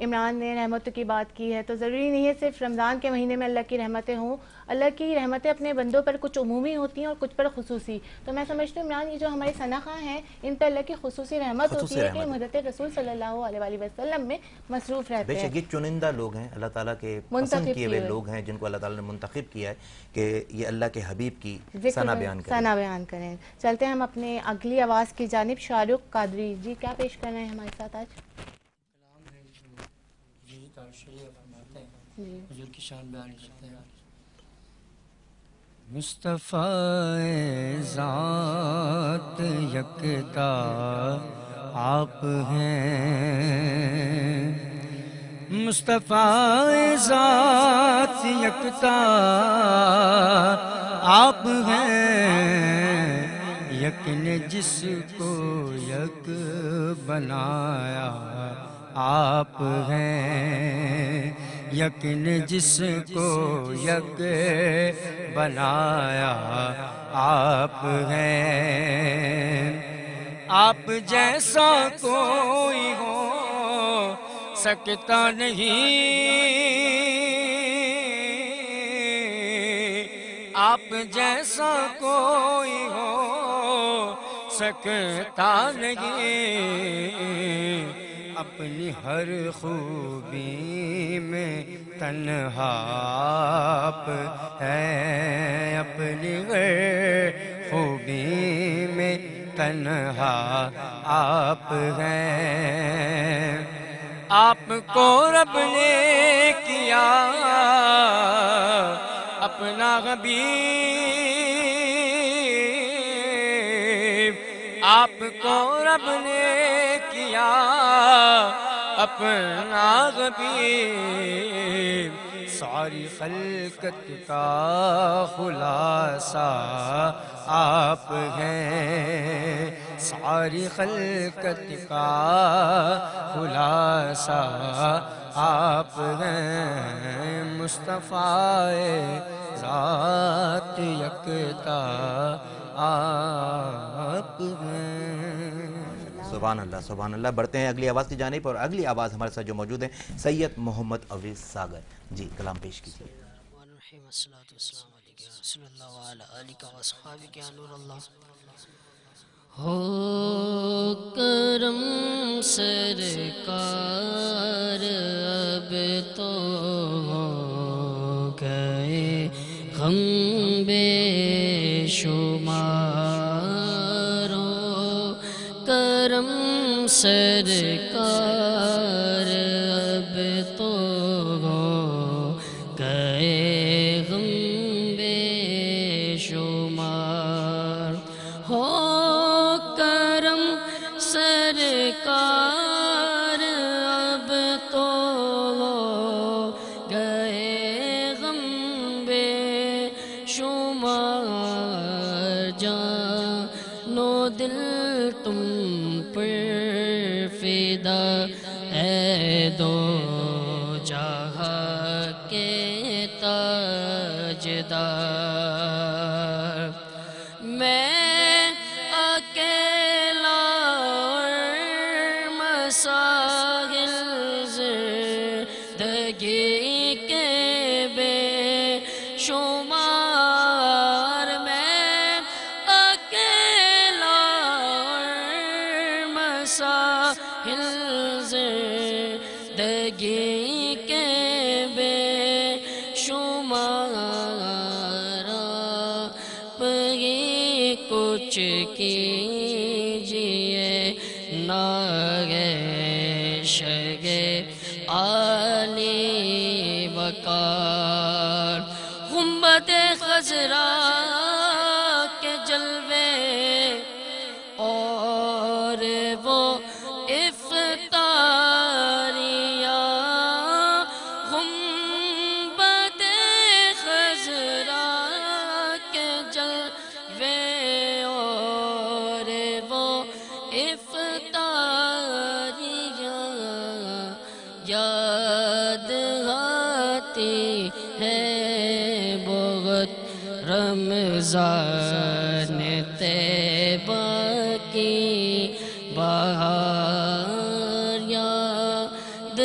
عمران نے رحمتوں کی بات کی ہے، تو ضروری نہیں ہے صرف رمضان کے مہینے میں اللہ کی رحمتیں ہوں. اللہ کی رحمتیں اپنے بندوں پر کچھ عمومی ہوتی ہیں اور کچھ پر خصوصی. تو میں سمجھتی ہوں عمران یہ جو ہماری ثنا خواں ہیں ان پر اللہ کی خصوصی رحمت ہوتی ہے کہ حضرت رسول صلی اللہ علیہ وآلہ وسلم میں مصروف رہتے بے ہیں. شک یہ چنندہ لوگ ہیں، اللہ تعالیٰ کے پسند کیے ہوئے لوگ ہیں جن کو اللہ تعالیٰ نے منتخب کیا ہے کہ یہ اللہ کے حبیب کی ثنا بیان کریں. چلتے ہیں ہم اپنے اگلی آواز کی جانب. شاہ رخ قادری جی کیا پیش کر رہے ہیں ہمارے ساتھ آج؟ کلام ہے جو جی تاشریح فرماتے ہیں، حضور کی شان بیان کرتے ہیں. مصطفیٰ ذات یکتا آپ ہیں، مصطفیٰ ذات یکتا آپ ہیں، یک نے جس کو یک بنایا آپ ہیں، یک نے جس کو یک بنایا آپ ہیں. آپ جیسا کوئی ہو سکتا نہیں، آپ جیسا کوئی ہو سکتا نہیں. اپنی ہر خوبی میں تنہا آپ ہے، اپنی ہر خوبی میں تنہا آپ ہیں. آپ کو رب نے کیا اپنا حبیب، آپ کو رب نے کیا اپنا حبیب. ساری خلقت کا خلاصہ آپ ہیں، ساری خلقت کا خلاصہ آپ ہیں. مصطفیٰ ذات یکتا آپ ہیں. سبحان اللہ سبحان اللہ. بڑھتے ہیں اگلی آواز کی جانب، اور اگلی آواز ہمارے ساتھ جو موجود ہیں سید محمد اویس ساگر جی، کلام پیش کیجیے. ہو کرم سرکار اب تو ہو گئے غم بے شمار، ہو کرم سرکار اب تو ہو گئے غم بے شمار. ہو کرم سرکار اب تو ہو گئے غم بے شمار. جان و دل تم پر فدا اے دو جہاں کے تاجدار. میں اکیلا اور مسائل زندگی کے بے شمار، میں اکیلا اور مسائل زندگی کے بے شمار. کچھ کیجئے ناگے شگے عالی وقار. گنبد خضرا کے جلوے اور وہ افطاریاں، گنبد خضرا کے جلوے اور وہ افطاریاں یاد آتی ہے بہت رمضان طیبہ کی بہار. یاد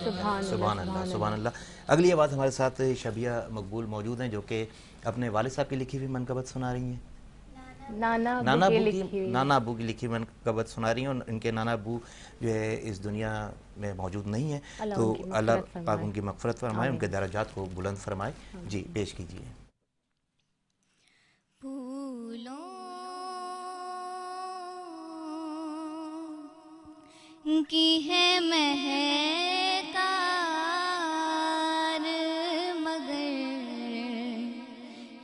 سبحان اللہ سبحان اللہ. اگلی آواز ہمارے ساتھ شبیہ مقبول موجود ہیں جو کہ اپنے والد صاحب کی لکھی ہوئی منقبت سنا رہی ہیں. نانا ابو کی لکھی منقبت سنا رہی ہیں اور ان کے نانا ابو جو ہے اس دنیا میں موجود نہیں ہیں, تو اللہ پاک ان کی مغفرت فرمائے, ان کے درجات کو بلند فرمائے. جی پیش کیجیے. کی ہے مہکار مگر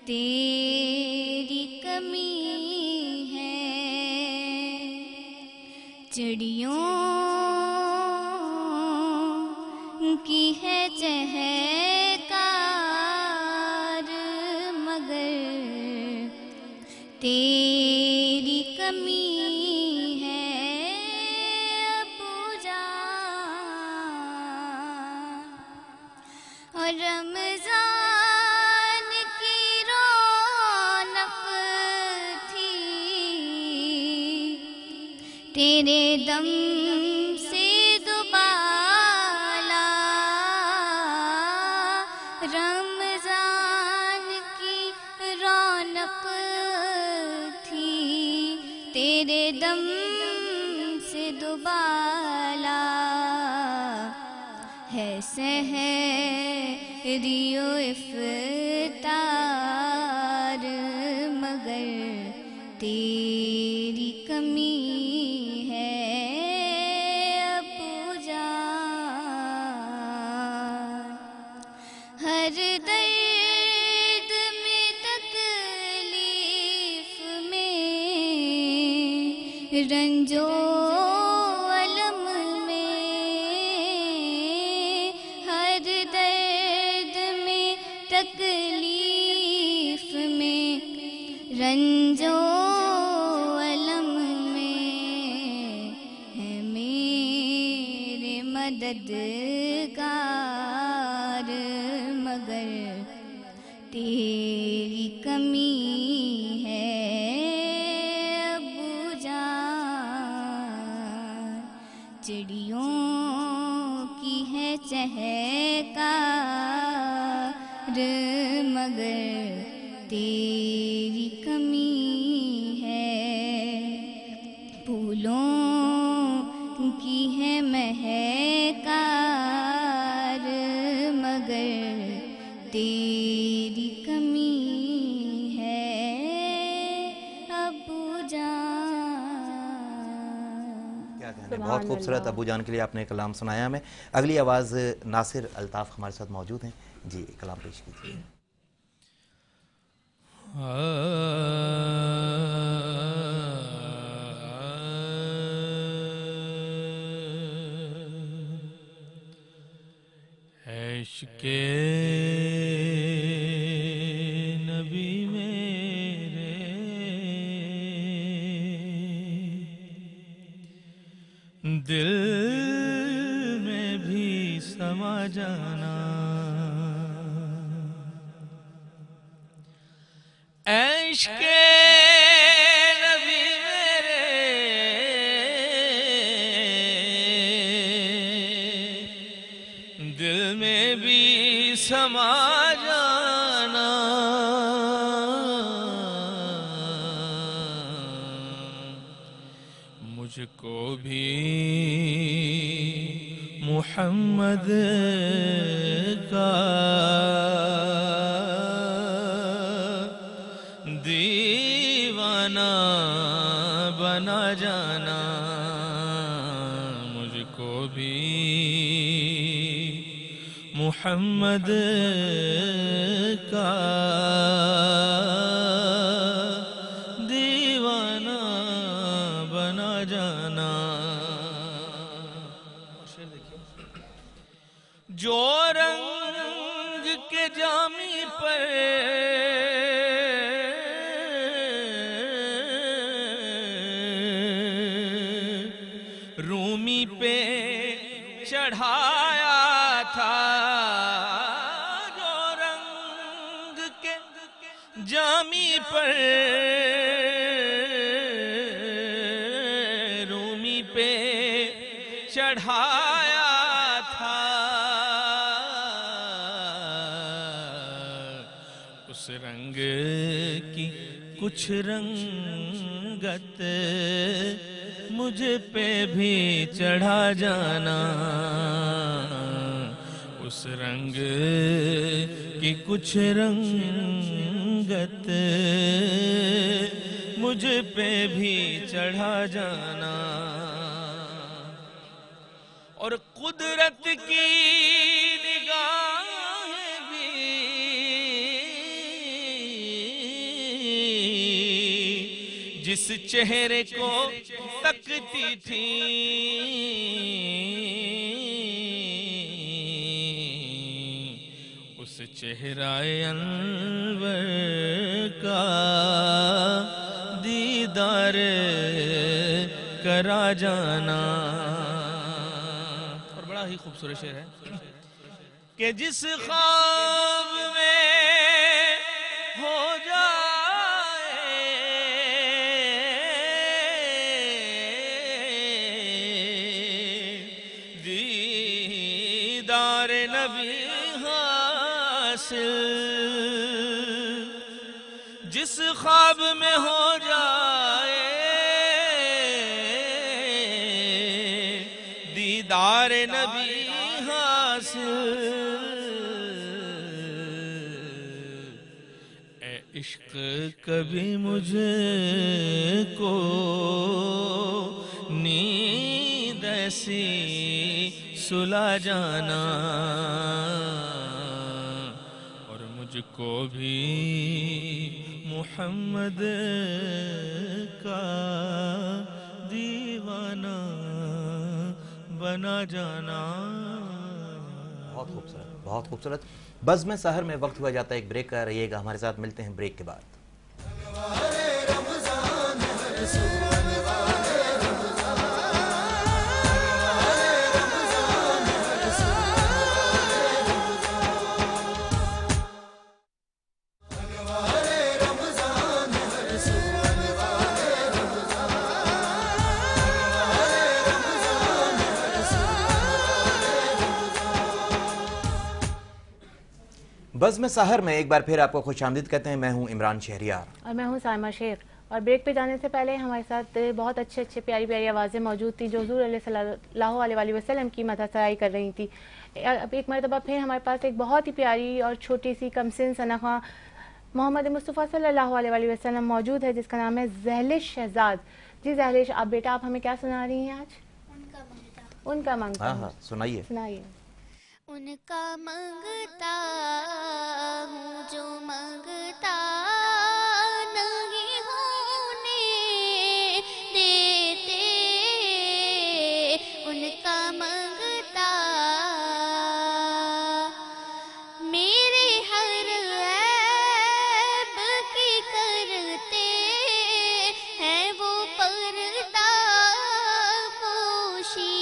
تیری کمی ہے, چڑیوں کی ہے چہکار مگر تیری کمی رمضان کی رونق تھی تیرے دم سے دوبالا, رمضان کی رونق تھی تیرے دم سے دوبالا, ہے سحریو افطار مگر تیری کمی ہے ابو جان, ہر درد میں تکلیف میں رنجو تکلیف میں رنجو علم میں ہے میرے مددگار مگر تیری کمی ہے ابو جان, چڑیوں کی ہے چہکار مگر تیری کمی ہے, پھولوں کی ہے مہکار مگر تیری کمی ہے ابو جان. کیا کہنے, بہت خوبصورت ابو جان کے لیے آپ نے کلام سنایا ہمیں. اگلی آواز ناصر الطاف ہمارے ساتھ موجود ہیں. جی کلام پیش کیجیے. عشق نبی میرے دل میں بھی سما جانا, عشق نبی میرے دل میں بھی سما جانا, مجھ کو بھی محمد کا دیوانہ بنا جانا, مجھ کو بھی محمد کا دیوانہ بنا جانا. جو رنگ کے جامی پر رومی پہ چڑھایا تھا, جو رنگ کے جامی پر رومی پہ چڑھایا تھا, کچھ رنگت مجھ پہ بھی چڑھا جانا، اس رنگ کی کچھ رنگت مجھ پہ بھی چڑھا جانا، اور قدرت کی نگاہیں بھی جس چہرے کو تکتی تھیں اس چہرہ انور کا دیدار کرا جانا۔ اور بڑا ہی خوبصورت شعر ہے کہ جس خواب میں ہو جائے دیدار نبی حاصل، جس خواب میں ہو جائے دیدار نبی حاصل، اے عشق کبھی مجھے کو نیند ایسی سلا جانا، اور مجھ کو بھی محمد کا دیوانہ بنا جانا۔ بہت خوبصورت، بہت خوبصورت۔ بزم سحر میں وقت ہوا جاتا ہے ایک بریک کا، رہیے گا ہمارے ساتھ، ملتے ہیں بریک کے بعد۔ بزم سحر میں ایک بار پھر آپ کو خوش آمدید کہتے ہیں۔ میں ہوں عمران شہریار اور میں ہوں سائمہ شیخ، اور بریک پہ جانے سے پہلے ہمارے ساتھ بہت اچھے پیاری پیاری آوازیں موجود تھیں جو حضور صلی اللہ علیہ وسلم کی مدح سرائی کر رہی تھی۔ اب ایک مرتبہ پھر ہمارے پاس ایک بہت ہی پیاری اور چھوٹی سی کمسن سنخواں محمد مصطفیٰ صلی اللہ علیہ وسلم موجود ہے، جس کا نام ہے زہلش شہزاد۔ جی زہلش، آپ بیٹا آپ ہمیں کیا سنا رہی ہیں آج؟ ان کا منگتا۔ ہاں سنائیے۔ ان کا منگتا ہوں جو منگتا نہیں ہونے دیتے، ان کا منگتا میرے ہر عیب کی کرتے ہیں وہ پردہ پوشی،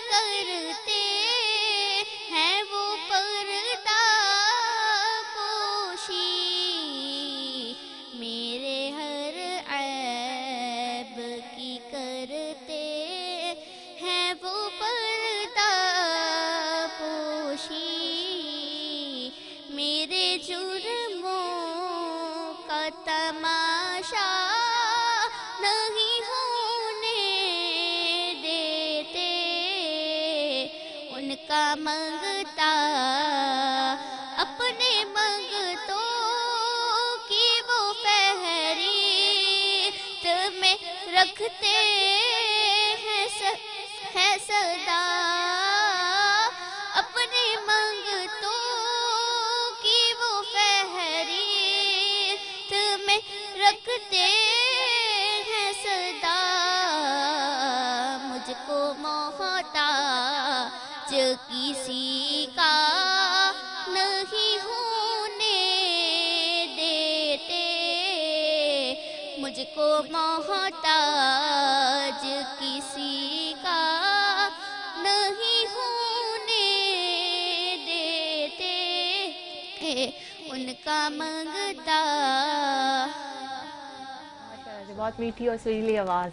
کرتے ہیں وہ پردہ پوشی، میرے ہر عیب کی کرتے ہیں وہ پردہ پوشی، میرے جرموں کا تماشا نہیں ہونے دیتے، ان کا منگتا اپنے منگتوں کی وہ فہرست میں رکھتے ہیں صدا، اپنے منگتوں کی وہ فہرست میں رکھتے ہیں صدا، مجھ کو محتاج کسی کا نہیں ہونے دیتے، مجھ کو محتاج کسی کا نہیں ہونے دیتے، ان کا منگتا۔ بہت میٹھی اور سریلی آواز۔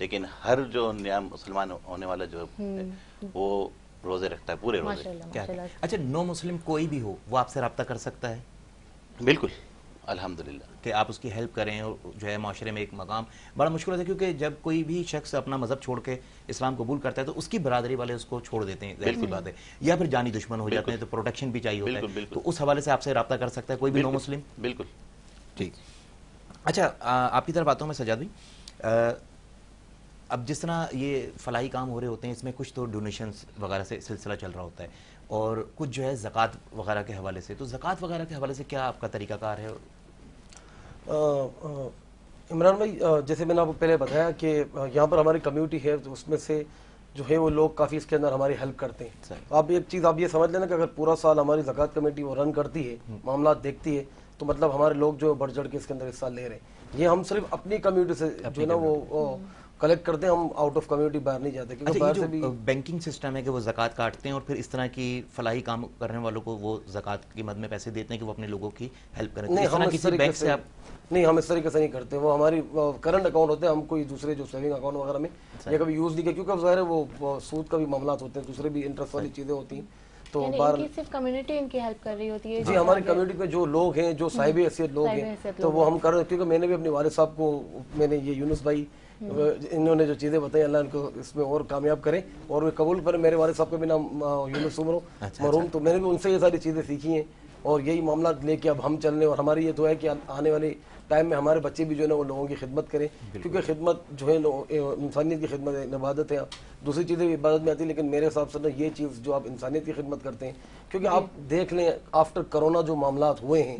لیکن ہر جو نیا مسلمان ہونے والا جو ہے وہ روزے رکھتا ہے، پورے روزے. اچھا، نو مسلم کوئی بھی ہو وہ آپ سے رابطہ کر سکتا ہے؟ بالکل، الحمدللہ، کہ آپ اس کی ہیلپ کریں اور جو ہے معاشرے میں ایک مقام بڑا مشکل ہوتا ہے، کیونکہ جب کوئی بھی شخص اپنا مذہب چھوڑ کے اسلام قبول کرتا ہے تو اس کی برادری والے اس کو چھوڑ دیتے ہیں، ظاہر سی بات ہے، یا پھر جانی دشمن ہو جاتے ہیں تو پروٹیکشن بھی چاہیے ہوتا ہے، تو اس حوالے سے آپ سے رابطہ کر سکتا ہے کوئی بھی نو مسلم؟ بالکل. ٹھیک. اچھا، آپ کی طرف آتا ہوں میں سجاد بھائی. اب جس طرح یہ فلاحی کام ہو رہے ہوتے ہیں اس میں کچھ تو ڈونیشنز وغیرہ سے سلسلہ چل رہا ہوتا ہے اور کچھ جو ہے زکوٰۃ وغیرہ کے حوالے سے، تو زکوٰۃ وغیرہ کے حوالے سے کیا آپ کا طریقہ کار ہے؟ عمران بھائی، جیسے میں نے آپ کو پہلے بتایا کہ یہاں پر ہماری کمیونٹی ہے تو اس میں سے جو ہے وہ لوگ کافی اس کے اندر ہماری ہیلپ کرتے ہیں. آپ ایک چیز آپ یہ سمجھ لینا کہ اگر پورا سال ہماری زکوٰۃ کمیٹی وہ رن کرتی ہے، معاملات دیکھتی ہے، تو مطلب ہمارے لوگ جو بڑھ چڑھ کے اس کے اندر حصہ لے رہے ہیں. یہ ہم صرف اپنی کمیونٹی سے جو ہے نا وہ کلیکٹ کرتے ہیں، ہم آؤٹ آف کمیونٹی باہر نہیں جاتے. کیونکہ باہر سے بھی بینکنگ سسٹم ہے کہ وہ زکوٰۃ کاٹتے ہیں اور پھر اس طرح کی فلاحی کام کرنے والوں کو وہ زکوٰۃ کی مد میں پیسے دیتے ہیں کہ وہ اپنے لوگوں کی ہیلپ کریں. نہیں، ہم اس طریقے سے نہیں، ہم اس طریقے سے نہیں کرتے. وہ ہماری کرنٹ اکاؤنٹ ہوتے ہیں، ہم کوئی دوسرے جو سیونگ اکاؤنٹ وغیرہ میں یہ کبھی یوز نہیں کیا، کیونکہ ظاہر ہے وہ سود کا بھی معاملات ہوتے ہیں، دوسرے بھی انٹرسٹ والی چیزیں ہوتی ہیں. تو صرف کمیونٹی ان کی ہیلپ کر رہی ہوتی ہے؟ جی، ہماری کمیونٹی میں جو لوگ ہیں، جو صاحب حیثیت لوگ ہیں، تو وہ ہم کر رہے ہیں. کیونکہ میں نے بھی اپنے والد صاحب کو، میں نے یہ یونس بھائی انہوں نے جو چیزیں بتائی، اللہ ان کو اس میں اور کامیاب کرے اور وہ قبول کرے. میرے والد صاحب کا بھی نام یونس عمر مرحوم، تو میں نے بھی ان سے یہ ساری چیزیں سیکھی ہیں اور یہی معاملات لے کے اب ہم چل رہے ہیں. اور ہماری یہ تو ہے کہ آنے والے ٹائم میں ہمارے بچے بھی جو ہے نا وہ لوگوں کی خدمت کریں، کیونکہ خدمت جو ہے انسانیت کی خدمت ہے، عبادت ہے. دوسری چیزیں بھی عبادت میں آتی ہیں، لیکن میرے حساب سے نا یہ چیز جو آپ انسانیت کی خدمت کرتے ہیں، کیونکہ آپ دیکھ لیں آفٹر کرونا جو معاملات ہوئے ہیں،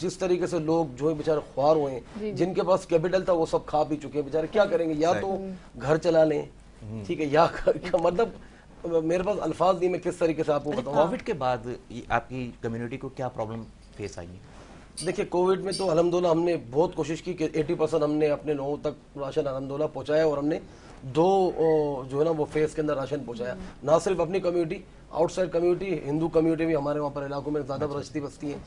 جس طریقے سے لوگ جو ہے بیچارے خوار ہوئے ہیں، جن کے پاس کیپٹل تھا وہ سب کھا پی چکے ہیں. بیچارے کیا کریں گے؟ یا تو گھر چلا لیں، ٹھیک ہے، یا مطلب میرے پاس الفاظ نہیں میں کس طریقے سے آپ کو بتاؤں. کووڈ کے بعد آپ کی کمیونٹی کو کیا پرابلم فیس آئی ہے؟ دیکھیں، کووڈ میں تو الحمدللہ ہم نے بہت کوشش کی کہ 80% ہم نے اپنے لوگوں تک راشن الحمدللہ پہنچایا اور ہم نے 2 جو ہے نا وہ فیز کے اندر راشن پہنچایا. نہ صرف اپنی کمیونٹی، آؤٹ سائڈ کمیونٹی، ہندو کمیونٹی بھی ہمارے وہاں پر علاقوں میں زیادہ بستی ہیں،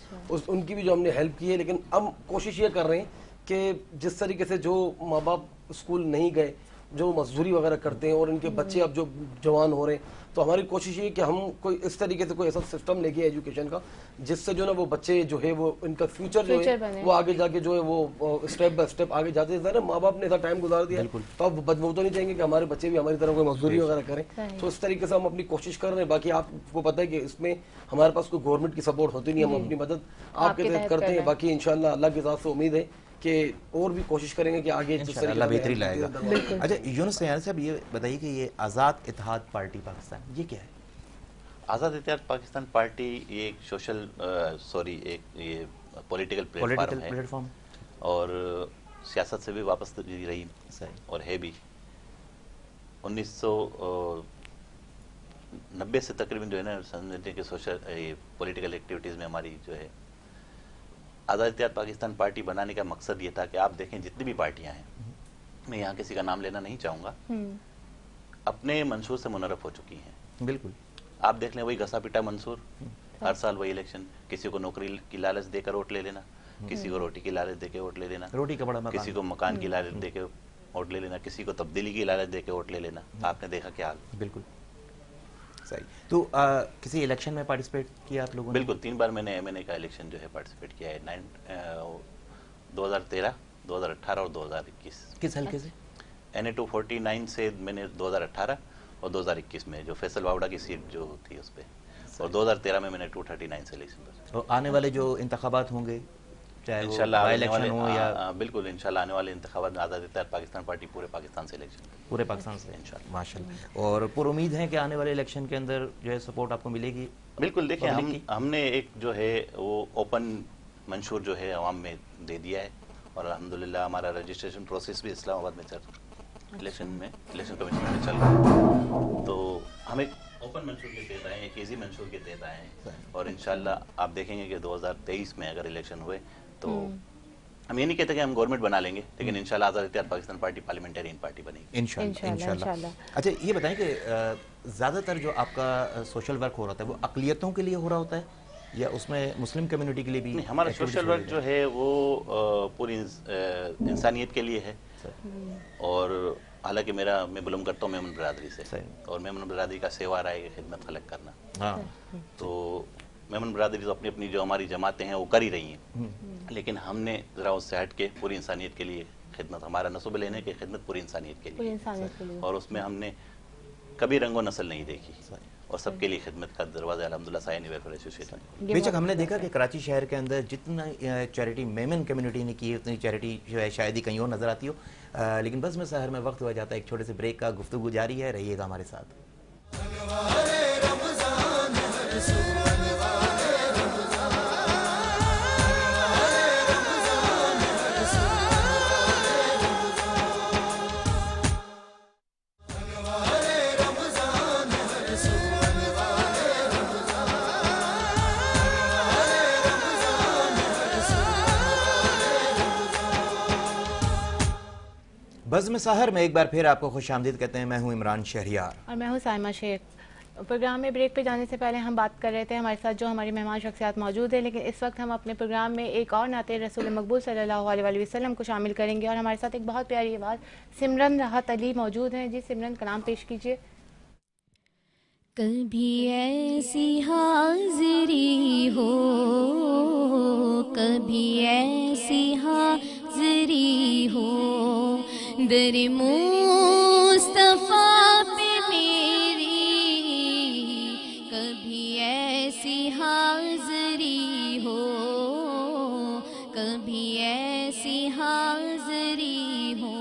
ان کی بھی جو ہم نے ہیلپ کی ہے. لیکن ہم کوشش یہ کر رہے ہیں کہ جس طریقے سے جو ماں باپ اسکول نہیں گئے، جو مزدوری وغیرہ کرتے ہیں اور ان کے بچے اب جو جوان ہو رہے ہیں، تو ہماری کوشش یہ ہے کہ ہم کوئی اس طریقے سے کوئی ایسا سسٹم لے کے ایجوکیشن کا جس سے جو نا وہ بچے جو ہے وہ ان کا فیوچر جو ہے وہ آگے جا کے جو ہے وہ اسٹیپ بائی اسٹیپ آگے جاتے ہیں. ماں باپ نے ایسا ٹائم گزار دیا تو اب وہ تو نہیں چاہیں گے کہ ہمارے بچے بھی ہماری طرح کوئی مزدوری وغیرہ کریں. تو اس طریقے سے ہم اپنی کوشش کر رہے ہیں. باقی آپ کو پتہ ہے کہ اس میں ہمارے پاس کوئی گورنمنٹ کی سپورٹ ہوتی نہیں، ہم اپنی مدد آپ کے تحت کرتے ہیں. باقی انشاءاللہ اللہ کی ذات سے امید ہے کہ اور بھی کوشش کریں گے کہ آگے اللہ بہتری لائے گا. اچھا یونس سیار صاحب، یہ بتائیے کہ یہ آزاد اتحاد پارٹی پاکستان یہ کیا ہے؟ آزاد اتحاد پاکستان پارٹی یہ ایک سوشل یہ پولیٹیکل پلیٹ فارم ہے اور سیاست سے بھی وابستہ رہی اور ہے بھی. 1990 سے تقریباً جو ہے نا سمجھتے ہیں کہ سوشل پولیٹیکل ایکٹیویٹیز میں ہماری جو ہے آزاد اتحاد پاکستان پارٹی بنانے کا مقصد یہ تھا کہ آپ دیکھیں جتنی بھی پارٹیاں ہیں، میں یہاں کسی کا نام لینا نہیں چاہوں گا، اپنے منشور سے منحرف ہو چکی ہیں. بالکل آپ دیکھ لیں وہی گھسا پیٹا منصور، ہر سال وہی الیکشن، کسی کو نوکری کی لالچ دے کر ووٹ لے لینا، کسی کو روٹی کی لالچ دے کے ووٹ لے لینا، روٹی کا بڑا کسی کو مکان کی لالچ دے کے ووٹ لے لینا، کسی کو تبدیلی کی لالچ دے کے ووٹ لے لینا. آپ نے دیکھا کیا حال. بالکل صحیح. تو کسی الیکشن میں پارٹیسپیٹ کیا آپ لوگوں نے؟ بالکل 3 بار میں نے MNA کا الیکشن جو ہے پارٹیسپیٹ کیا ہے، 2013 2018 اور 2021. کس حلقے سے؟ NA 249 سے میں نے 2018 اور 2021 میں جو فیصل واوڈا کی سیٹ جو تھی اس پہ، اور 2013 میں نے 239 سے الیکشن کیا. اور آنے والے جو انتخابات ہوں گے چاہے انشاءاللہ الیکشن ہو یا بالکل انشاءاللہ آنے والے انتخابات میں آزاد اتحاد پاکستان پارٹی پورے پاکستان سے الیکشن، پورے پاکستان سے انشاءاللہ ماشاءاللہ. اور پر امید ہے کہ آنے والے الیکشن کے اندر جو ہے سپورٹ آپ کو ملے گی. بالکل. دیکھیں ہم نے ایک جو ہے وہ اوپن منشور جو ہے عوام میں دے دیا ہے اور الحمدللہ ہمارا رجسٹریشن پروسیس بھی اسلام آباد میں چل رہا ہے، الیکشن کمیشن میں چل رہا ہے. تو ہم ایک اوپن منشور کے تحت آئے ہیں، ایک ایزی منشور کے تحت آئے ہیں اور انشاءاللہ آپ دیکھیں گے کہ 2023 میں اگر الیکشن ہوئے تو ہم یہ نہیں کہتے کہ ہم گورنمنٹ بنا لیں گے، لیکن انشاءاللہ آزاد اتحاد پاکستان پارٹی پارلیمنٹرین پارٹی بنے گی انشاءاللہ. اچھا یہ بتائیں کہ زیادہ تر جو آپ کا سوشل ورک ہو رہا ہے وہ اقلیتوں کے لیے ہو رہا ہوتا ہے یا اس میں مسلم کمیونٹی کے لیے بھی؟ ہمارا سوشل ورک جو ہے وہ پوری انسانیت کے لیے ہے اور حالانکہ میں بلوم کرتا ہوں میمن برادری سے، اور میمن برادری کا سیوا رہا ہے خدمت خلق کرنا، تو میمن برادری تو اپنی جو ہماری جماعتیں ہیں وہ کر ہی رہی ہیں، لیکن ہم نے ذرا اس سے ہٹ کے پوری انسانیت کے لیے خدمت، ہمارا نصب لینے کی خدمت پوری انسانیت کے لیے، اور اس میں ہم نے کبھی رنگ و نسل نہیں دیکھی، اور سب کے لیے خدمت کا دروازہ الحمدللہ سایہ ویلفیئر ایسوسیشن۔ بے شک ہم نے دیکھا کہ کراچی شہر کے اندر جتنا چیریٹی میمن کمیونٹی نے کی ہے اتنی چیریٹی جو ہے شاید ہی کہیں اور نظر آتی ہو، لیکن بس میں سحر میں وقت ہوا جاتا ہے ایک چھوٹے سے بریک کا، گفتگو جاری ہے، رہیے گا ہمارے ساتھ۔ بزم سحر میں ایک بار پھر آپ کو خوش آمدید کہتے ہیں، میں ہوں عمران شہریار اور میں ہوں سائمہ شیخ۔ پروگرام میں بریک پہ جانے سے پہلے ہم بات کر رہے تھے ہمارے ساتھ جو ہماری مہمان شخصیات موجود ہیں، لیکن اس وقت ہم اپنے پروگرام میں ایک اور نعت رسول مقبول صلی اللہ علیہ وآلہ وسلم کو شامل کریں گے، اور ہمارے ساتھ ایک بہت پیاری آواز سمرن راحت علی موجود ہیں۔ جی سمرن، کلام پیش کیجیے۔ کبھی ایسی حاضری ہو، کبھی ایسی حاضری ہو، در مصطفیٰ پہ میری، کبھی ایسی حاضری ہو، کبھی ایسی حاضری ہو،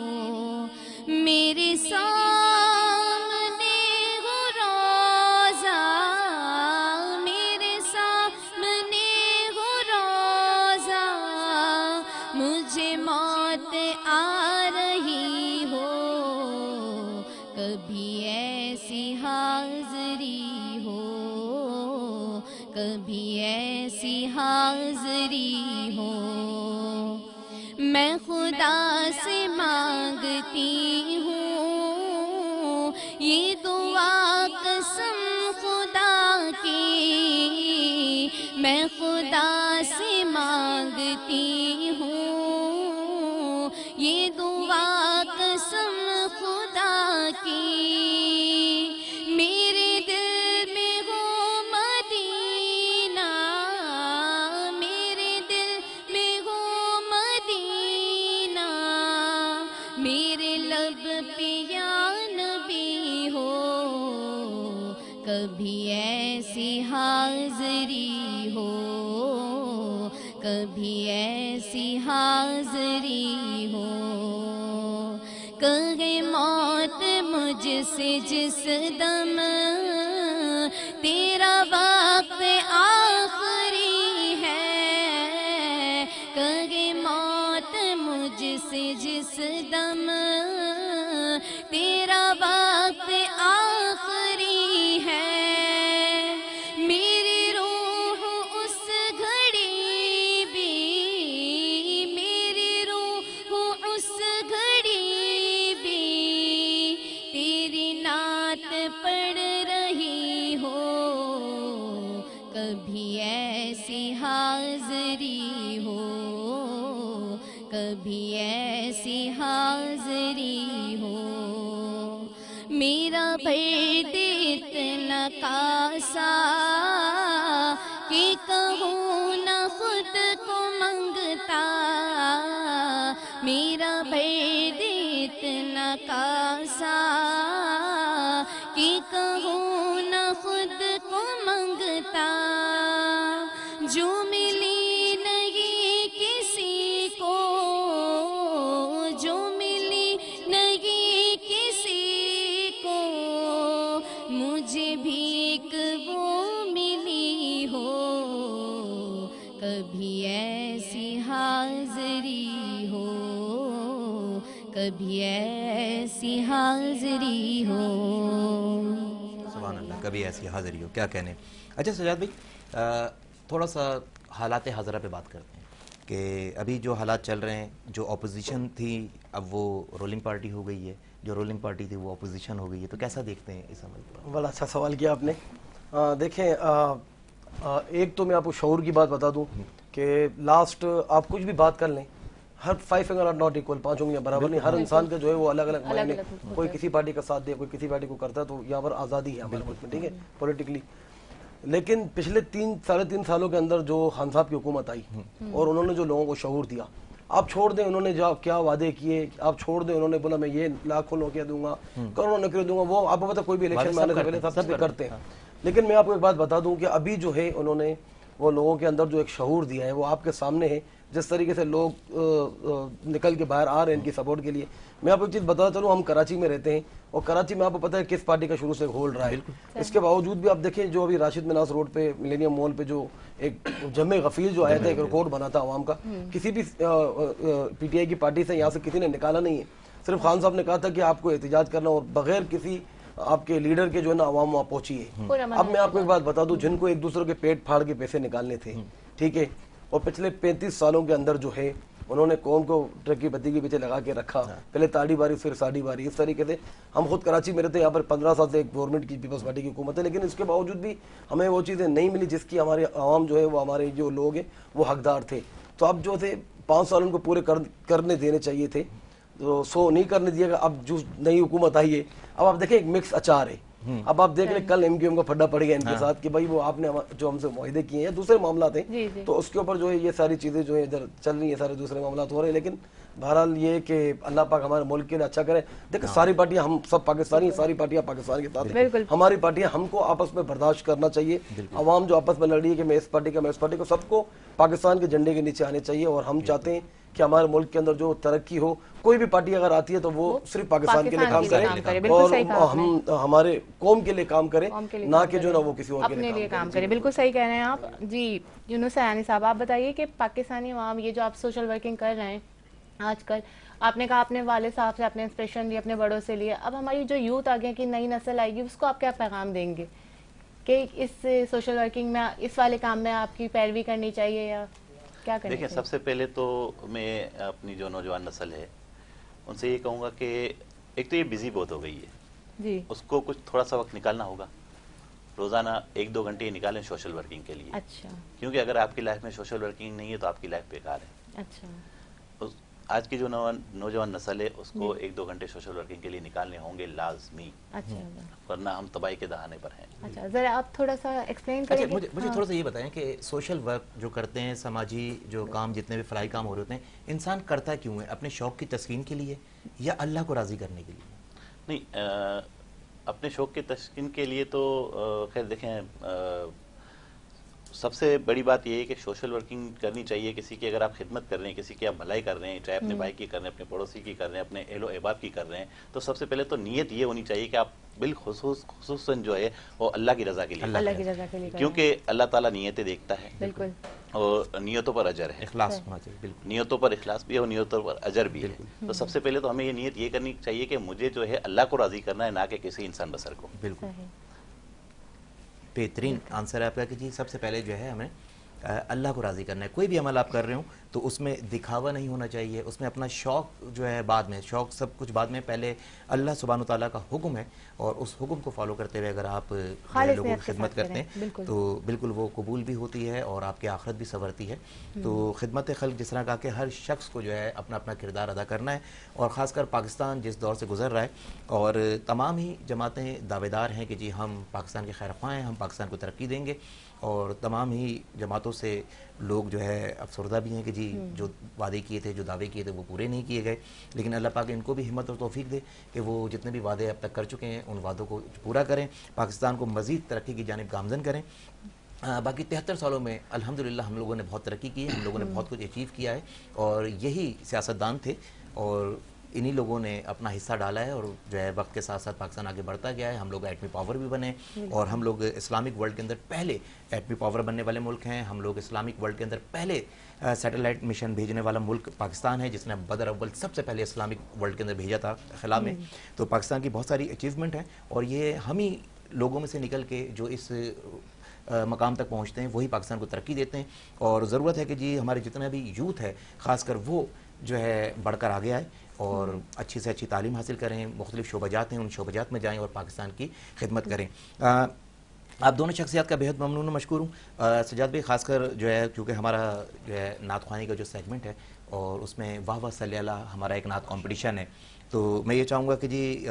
میرے سامنے ہو روزہ، میرے سامنے ہو روزہ، مجھے موت آ رہی ہو، کبھی ایسی حاضری ہو، کبھی ایسی حاضری ہو، میں خدا سے مانگتی ہوں یہ دعا قسم خدا کی، میں خدا سے مانگتی ہوں یہ دعا قسم خدا کی، میرے دل میں ہو مدینہ، میرے دل میں ہو مدینہ، میرے لب پہ یا نبی ہو، کبھی ایسی حاضری ہو، کبھی ایسی حاضری ہو، کہے موت مجھ سے جس دم تیرا وقت آخری ہے، کہے موت مجھ سے جس دم تیرا وقت آخری ہے، میری روح اس گھڑی بھی، میری روح اس گھڑی بھی تیری نعت پڑھ رہی ہو، کبھی ایسی حاضری ہو، کبھی ایسی حاضری ہو، میرا بھید اتنا کاسا کہ کہوں نہ خود کو منگتا، میرا بھید اتنا کاسا کہ کہوں نہ خود کو منگتا، جو ملی نہیں کسی کو، جو ملی نہیں کسی کو، مجھے بھیک وہ ملی ہو، کبھی ایسی حاضری ہو، کبھی ایسی حاضری ہو۔ سبحان اللہ، کبھی ایسی حاضری ہو، کیا کہنے۔ اچھا سجاد بھائی، تھوڑا سا حالات حاضرہ پہ بات کرتے ہیں کہ ابھی جو حالات چل رہے ہیں، جو اپوزیشن تھی اب وہ رولنگ پارٹی ہو گئی ہے، جو رولنگ پارٹی تھی وہ اپوزیشن ہو گئی ہے، تو کیسا دیکھتے ہیں اس عمل کو؟ بڑا اچھا سوال کیا آپ نے۔ دیکھیں، ایک تو میں آپ کو شعور کی بات بتا دوں کہ لاسٹ آپ کچھ بھی بات کر لیں، ہر 5 فنگر آر ناٹ ایکول، 5 انگلیاں برابر نہیں، ہر انسان کا جو ہے وہ الگ الگ معنی، کوئی کسی پارٹی کا ساتھ دے، کوئی کسی پارٹی کو کرتا ہے، تو یہاں پر آزادی ہے ہمارے ملک میں، ٹھیک ہے، پولیٹیکلی. لیکن پچھلے 3-3.5 سالوں کے اندر جو خان صاحب کی حکومت آئی اور انہوں نے جو لوگوں کو شعور دیا، آپ چھوڑ دیں انہوں نے کیا وعدے کیے، آپ چھوڑ دیں انہوں نے بولا میں یہ لاکھوں نوکریاں دوں گا، کروڑوں نوکریاں دوں گا، وہ آپ کو پتہ کوئی بھی الیکشن میں آنے سے پہلے سب کرتے ہیں. لیکن میں آپ کو ایک بات بتا دوں کہ ابھی جو ہے انہوں نے وہ لوگوں کے اندر جو ایک شعور دیا ہے وہ آپ کے سامنے ہے. جس طریقے سے لوگ نکل کے باہر آ رہے ہیں ان کی سپورٹ کے لیے. میں آپ کو ایک چیز بتا چلوں، ہم کراچی میں رہتے ہیں اور کراچی میں آپ کو پتہ ہے کس پارٹی کا شروع سے ہولڈ رہا ہے. اس کے باوجود بھی آپ دیکھیں جو ابھی راشد مناس روڈ پہ ملینیم مال پہ جو ایک جمع غفیر جو آیا تھا، ایک ریکارڈ بنا تھا عوام کا، کسی بھی پی ٹی آئی کی پارٹی سے یہاں سے کسی نے نکالا نہیں ہے. صرف خان صاحب نے کہا تھا کہ آپ کو احتجاج کرنا اور بغیر کسی آپ کے لیڈر کے جو ہے نا عوام وہاں پہنچی ہے. اب میں آپ کو ایک بات بتا دوں، جن کو ایک دوسرے کے پیٹ پھاڑ کے پیسے نکالنے تھے، ٹھیک ہے، اور پچھلے 35 سالوں کے اندر جو ہے انہوں نے قوم کو ٹرک کی بتی کے پیچھے لگا کے رکھا، پہلے تاڑی باری پھر ساڑی باری، اس طریقے سے. ہم خود کراچی میں رہتے ہیں، یہاں پر 15 سال سے ایک گورنمنٹ کی پیپلز پارٹی کی حکومت ہے، لیکن اس کے باوجود بھی ہمیں وہ چیزیں نہیں ملی جس کی ہمارے عوام جو ہے وہ ہمارے جو لوگ ہیں وہ حقدار تھے. تو اب جو تھے 5 سال ان کو پورے کرنے دینے چاہیے تھے، تو سو نہیں کرنے دیا گا. اب جو نئی حکومت آئی ہے، اب آپ دیکھیں ایک مکس اچار ہے. اب آپ دیکھ لیں کل ایم کیو ایم کا پھڈا پڑ گیا ان کے ساتھ کہ بھائی وہ آپ نے جو ہم سے معاہدے کیے ہیں، دوسرے معاملات ہیں، تو اس کے اوپر جو ہے یہ ساری چیزیں جو ہے ادھر چل رہی ہیں، سارے دوسرے معاملات ہو رہے ہیں. لیکن بہرحال یہ کہ اللہ پاک ہمارے ملک کے لیے اچھا کرے. دیکھیں ساری پارٹیاں، ہم سب پاکستانی، ساری پارٹیاں پاکستان کے ساتھ ہیں. ہماری پارٹیاں، ہم کو آپس میں برداشت کرنا چاہیے. عوام جو آپس میں لڑ رہی ہے کہ میں اس پارٹی کا، میں اس پارٹی کو، سب کو پاکستان کے جھنڈے کے نیچے آنے چاہیے. اور ہم چاہتے ہیں کہ ہمارے ملک کے اندر جو ترقی ہو، کوئی بھی پارٹی اگر آتی ہے تو وہ صرف پاکستان کے لیے کام کرے اور ہم ہمارے قوم کے لیے کام کرے، نہ کہ جو نا وہ کسی اور کے لیے کام کرے. بالکل صحیح کہہ رہے ہیں آپ. جی یونس سیانی صاحب، آپ بتائیے کہ پاکستانی عوام یہ جو آپ سوشل ورکنگ کر رہے ہیں آج کل، آپ نے کہا اپنے والد صاحب سے اپنے انسپریشن لیے، اپنے بڑوں سے لیے، اب ہماری جو یوتھ آگے کی نئی نسل آئے گی اس کو آپ کیا پیغام دیں گے کہ اس سوشل ورکنگ میں، اس والے کام میں آپ کی پیروی کرنی چاہیے یا کیا کرنا چاہیے؟ دیکھیں سب سے پہلے تو میں اپنی جو نوجوان نسل ہے ان سے یہ کہوں گا کہ ایک تو یہ بزی بہت ہو گئی ہے جی، اس کو کچھ تھوڑا سا وقت نکالنا ہوگا. روزانہ 1-2 گھنٹے نکالیں سوشل ورکنگ کے لیے. اچھا. کیونکہ اگر آپ کی لائف میں سوشل ورکنگ نہیں ہے تو آپ کی لائف بیکار ہے. اچھا. آج کی جو نوجوان نسل ہے اس کو 1-2 گھنٹے سوشل ورکنگ کے لیے نکالنے ہوں گے لازمی. اچھا. ورنہ ہم تباہی کے دہانے پر ہیں. اچھا ذرا آپ تھوڑا سا ایکسپلین کریں. مجھے تھوڑا سا یہ بتائیں کہ سوشل ورک جو کرتے ہیں، سماجی جو کام، جتنے بھی فلاحی کام ہو رہے ہوتے ہیں، انسان کرتا کیوں ہے؟ اپنے شوق کی تسکین کے لیے یا اللہ کو راضی کرنے کے لیے؟ نہیں، اپنے شوق کی تسکین کے لیے تو خیر دیکھیں، سب سے بڑی بات یہ ہے کہ سوشل ورکنگ کرنی چاہیے. کسی کی اگر آپ خدمت کر رہے ہیں، کسی کی آپ بھلائی کر رہے ہیں، چاہے اپنے بھائی کی کر رہے ہیں، اپنے پڑوسی کی کر رہے ہیں، اپنے اہل و احباب کی کر رہے ہیں، تو سب سے پہلے تو نیت یہ ہونی چاہیے کہ آپ خصوصاً جو ہے وہ اللہ کی رضا کے لیے، اللہ کی رضا کے لیے، کیونکہ اللہ تعالیٰ نیتیں دیکھتا ہے. بالکل. اور نیتوں پر اجر ہے. اخلاص ہونا چاہیے. بالکل. نیتوں پر اخلاص بھی ہے اور نیتوں پر اجر بھی ہے. تو سب سے پہلے تو ہمیں یہ نیت یہ کرنی چاہیے کہ مجھے جو ہے اللہ کو راضی کرنا ہے، نہ کہ کسی انسان بسر کو. بالکل بہترین آنسر ہے آپ کا کہ جی سب سے پہلے جو ہے ہمیں اللہ کو راضی کرنا ہے. کوئی بھی عمل آپ کر رہے ہوں تو اس میں دکھاوا نہیں ہونا چاہیے، اس میں اپنا شوق جو ہے بعد میں، شوق سب کچھ بعد میں، پہلے اللہ سبحانہ تعالیٰ کا حکم ہے اور اس حکم کو فالو کرتے ہوئے اگر آپ لوگوں کی خدمت کرتے ہیں تو بالکل وہ قبول بھی ہوتی ہے اور آپ کی آخرت بھی سنورتی ہے. تو خدمت خلق جس طرح کہا کہ ہر شخص کو جو ہے اپنا اپنا کردار ادا کرنا ہے، اور خاص کر پاکستان جس دور سے گزر رہا ہے اور تمام ہی جماعتیں دعوے دار ہیں کہ جی ہم پاکستان کے خیر خواہ ہیں، ہم پاکستان کو ترقی دیں گے، اور تمام ہی جماعتوں سے لوگ جو ہے افسردہ بھی ہیں کہ جی جو وعدے کیے تھے، جو دعوے کیے تھے وہ پورے نہیں کیے گئے. لیکن اللہ پاک ان کو بھی ہمت اور توفیق دے کہ وہ جتنے بھی وعدے اب تک کر چکے ہیں ان وعدوں کو پورا کریں، پاکستان کو مزید ترقی کی جانب گامزن کریں. باقی 73 سالوں میں الحمدللہ ہم لوگوں نے بہت ترقی کی ہے، ہم لوگوں نے بہت کچھ اچیو کیا ہے، اور یہی سیاستدان تھے اور انہی لوگوں نے اپنا حصہ ڈالا ہے، اور جو ہے وقت کے ساتھ ساتھ پاکستان آگے بڑھتا گیا ہے. ہم لوگ ایٹمی پاور بھی بنے اور ہم لوگ اسلامک ورلڈ کے اندر پہلے ایٹمی پاور بننے والے ملک ہیں. ہم لوگ اسلامک ورلڈ کے اندر پہلے سیٹلائٹ مشن بھیجنے والا ملک پاکستان ہے، جس نے بدر اول سب سے پہلے اسلامک ورلڈ کے اندر بھیجا تھا خلا میں. تو پاکستان کی بہت ساری اچیومنٹ ہیں، اور یہ ہم ہی لوگوں میں سے نکل کے جو اس مقام تک پہنچتے ہیں وہی پاکستان کو ترقی دیتے ہیں. اور ضرورت ہے کہ جی ہمارے جتنا بھی یوتھ ہے خاص کر وہ جو ہے بڑھ کر آگے آئے اور اچھی سے اچھی تعلیم حاصل کریں، مختلف شعبجات ہیں ان شعبجات میں جائیں اور پاکستان کی خدمت کریں. آپ دونوں شخصیات کا بہت ممنون و مشکور ہوں. سجاد بھائی خاص کر جو ہے کیونکہ ہمارا جو ہے نعت خوانی کا جو سیگمنٹ ہے اور اس میں واہ واہ صلی اللہ ہمارا ایک نعت کمپٹیشن ہے. تو میں یہ چاہوں گا کہ جی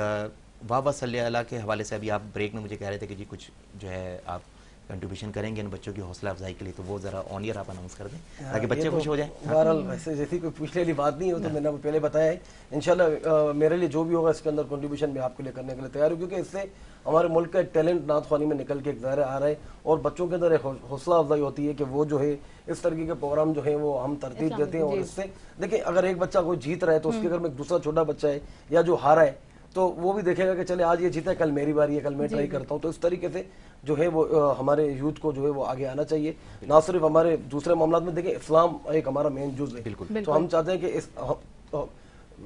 واہ واہ صلی اللہ کے حوالے سے ابھی آپ بریک میں مجھے کہہ رہے تھے کہ جی کچھ جو ہے آپ کنٹریبیوشن کریں گے ان بچوں کی حوصلہ افزائی کے لیے, تو وہ ذرا آن ایئر آپ اناؤنس کر دیں تاکہ بچے خوش ہو جائیں. بہرحال ویسے جیسی کوئی پوچھنے والی بات نہیں ہو تو میں نے پہلے بتایا ہے انشاءاللہ میرے لیے جو بھی ہوگا اس کے اندر کنٹریبیوشن میں آپ کے لیے کرنے کے لیے تیار ہوں, کیونکہ اس سے ہمارے ملک کا ایک ٹیلنٹ نعت خوانی میں نکل کے ایک ظاہر آ رہا ہے اور بچوں کے اندر ایک حوصلہ افزائی ہوتی ہے کہ وہ جو ہے اس طریقے کے پروگرام جو ہیں وہ ہم ترتیب دیتے ہیں. اور اس سے دیکھیں اگر ایک بچہ کوئی جیت رہا ہے تو اس کے گھر میں ایک دوسرا چھوٹا بچہ ہے یا جو ہارا ہے تو وہ بھی دیکھے گا کہ چلے آج یہ جیتا ہے, کل میری باری ہے, کل میں ٹرائی کرتا ہوں. تو اس طریقے سے جو ہے وہ ہمارے یوتھ کو جو ہے وہ آگے آنا چاہیے, نہ صرف ہمارے دوسرے معاملات میں. دیکھیں اسلام ایک ہمارا مین جز ہے, تو ہم چاہتے ہیں کہ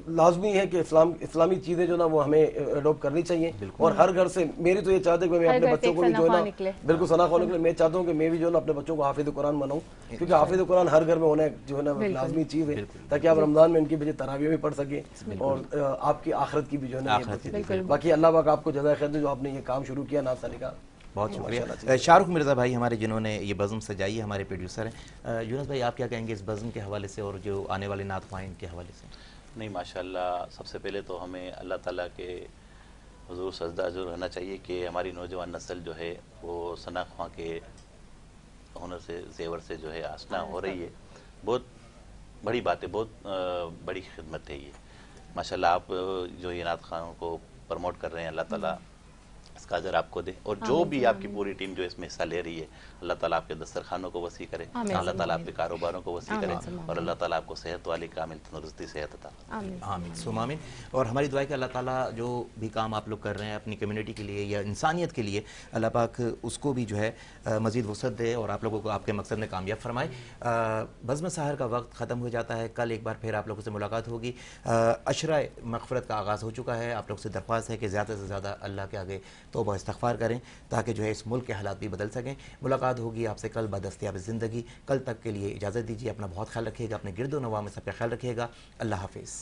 لازمی ہے کہ اسلامی چیزیں جو نا وہ ہمیں اڈاپٹ کرنی چاہیے. اور ہر گھر سے میری تو یہ چاہتے ہیں کہ میں اپنے بچوں کو بھی جو ہے نا بالکل ثنا خوانے کے لیے میں چاہتا ہوں کہ میں بھی جو ہے نا اپنے بچوں کو حافظ قرآن بناؤں, کیونکہ حافظ قرآن ہر گھر میں ہونا جو ہے نا لازمی چیز ہے, تاکہ آپ رمضان میں ان کی بجے تراویح بھی پڑھ سکیں اور آپ کی آخرت کی بھی جو ہے نا. باقی اللہ پاک آپ کو جزائے خیر دے جو آپ نے یہ کام شروع کیا نعت ثانی کا. بہت شکریہ. شاہ رخ مرزا بھائی ہمارے جنہوں نے یہ بزم سجائی ہے, ہمارے پروڈیوسر ہیں. یونس بھائی آپ کیا کہیں گے اس بزم کے حوالے سے اور جو آنے والے نعت خوائن کے حوالے سے؟ نہیں ماشاءاللہ, سب سے پہلے تو ہمیں اللہ تعالیٰ کے حضور سجدہ حضور رہنا چاہیے کہ ہماری نوجوان نسل جو ہے وہ ثنا خواں کے ہنر سے زیور سے جو ہے آشنا ہو رہی ہے. بہت بڑی بات ہے, بہت بڑی خدمت ہے یہ ماشاءاللہ. آپ جو یہ نعت خوانوں کو پروموٹ کر رہے ہیں, اللہ تعالیٰ اس کا اجر آپ کو دے, اور جو بھی آپ کی پوری ٹیم جو اس میں حصہ لے رہی ہے, اللہ تعالیٰ آپ کے دسترخوانوں کو وسیع کرے, اللہ تعالیٰ آپ کے کاروباروں کو وسیع کرے, اور اللہ تعالیٰ آپ کو صحت والی کامل تندرستی صحت عطا فرمائے. آمین ثم آمین. اور ہماری دعا ہے کہ اللہ تعالیٰ جو بھی کام آپ لوگ کر رہے ہیں اپنی کمیونٹی کے لیے یا انسانیت کے لیے, اللہ پاک اس کو بھی جو ہے مزید وسعت دے اور آپ لوگوں کو آپ کے مقصد میں کامیاب فرمائے. بزم سحر کا وقت ختم ہو جاتا ہے. کل ایک بار پھر آپ لوگوں سے ملاقات ہوگی. عشرہ مغفرت کا آغاز ہو چکا ہے. آپ لوگ سے درخواست ہے کہ زیادہ سے زیادہ اللہ کے آگے توبہ استغفار کریں تاکہ جو ہے اس ملک کے حالات بھی بدل سکیں. ملاقات ہوگی آپ سے کل بدستیاب زندگی. کل تک کے لیے اجازت دیجیے. اپنا بہت خیال رکھیے گا, اپنے گرد و نواح میں سب کا خیال رکھیے گا. اللہ حافظ.